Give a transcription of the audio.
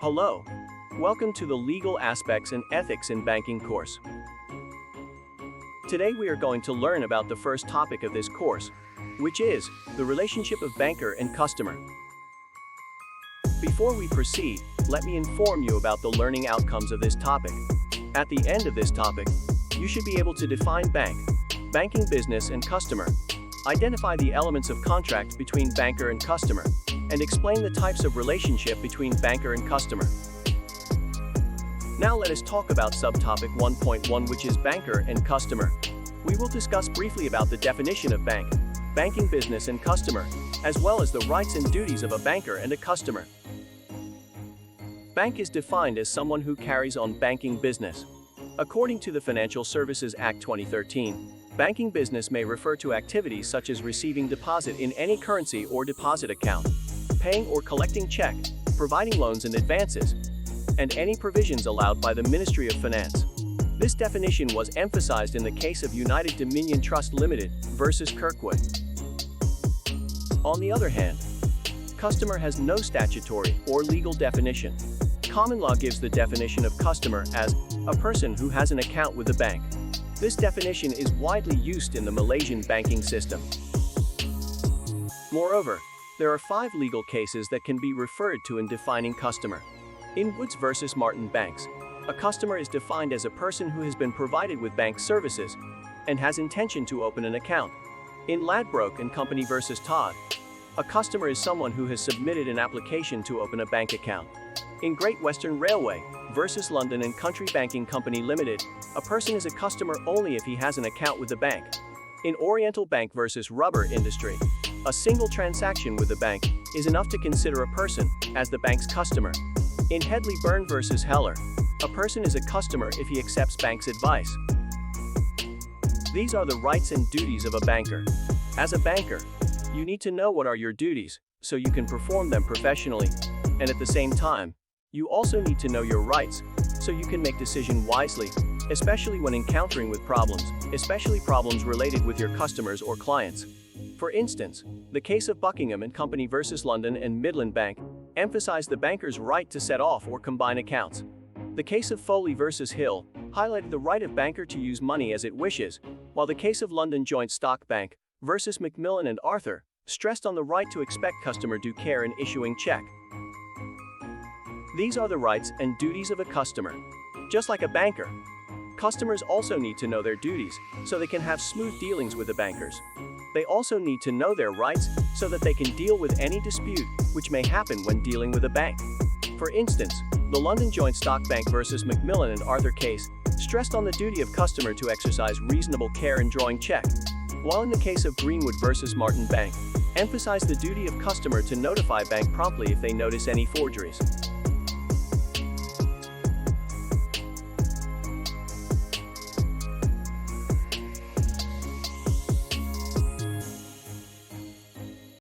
Hello. Welcome to the Legal Aspects and Ethics in Banking course. Today we are going to learn about the first topic of this course, which is the relationship of banker and customer. Before we proceed, let me inform you about the learning outcomes of this topic. At the end of this topic, you should be able to define banking business and customer, identify the elements of contract between banker and customer, and explain the types of relationship between banker and customer. Now let us talk about subtopic 1.1, which is banker and customer. We will discuss briefly about the definition of banking business and customer, as well as the rights and duties of a banker and a customer. Bank is defined as someone who carries on banking business. According to the Financial Services Act 2013, banking business may refer to activities such as receiving deposit in any currency or deposit account, paying or collecting check, providing loans and advances, and any provisions allowed by the Ministry of Finance. This definition was emphasized in the case of United Dominion Trust Limited versus Kirkwood. On the other hand, customer has no statutory or legal definition. Common law gives the definition of customer as a person who has an account with the bank. This definition is widely used in the Malaysian banking system. Moreover, there are 5 legal cases that can be referred to in defining customer. In Woods versus Martin Banks, a customer is defined as a person who has been provided with bank services and has intention to open an account. In Ladbroke and Company versus Todd, a customer is someone who has submitted an application to open a bank account. In Great Western Railway versus London and Country Banking Company Limited, a person is a customer only if he has an account with the bank. In Oriental Bank versus Rubber Industry, a single transaction with the bank is enough to consider a person as the bank's customer. In Hedley Byrne versus Heller, a person is a customer if he accepts bank's advice. These are the rights and duties of a banker. As a banker, you need to know what are your duties so you can perform them professionally, and at the same time, you also need to know your rights so you can make decisions wisely, especially when encountering with problems, especially problems related with your customers or clients. For instance, the case of Buckingham and Company versus London and Midland Bank emphasized the banker's right to set off or combine accounts. The case of Foley versus Hill highlighted the right of banker to use money as it wishes, while the case of London Joint Stock Bank versus Macmillan and Arthur stressed on the right to expect customer due care in issuing check. These are the rights and duties of a customer. Just like a banker, customers also need to know their duties so they can have smooth dealings with the bankers. They also need to know their rights so that they can deal with any dispute which may happen when dealing with a bank. For instance, the London Joint Stock Bank versus Macmillan and Arthur case stressed on the duty of customer to exercise reasonable care in drawing check, while in the case of Greenwood versus Martin Bank, emphasized the duty of customer to notify bank promptly if they notice any forgeries.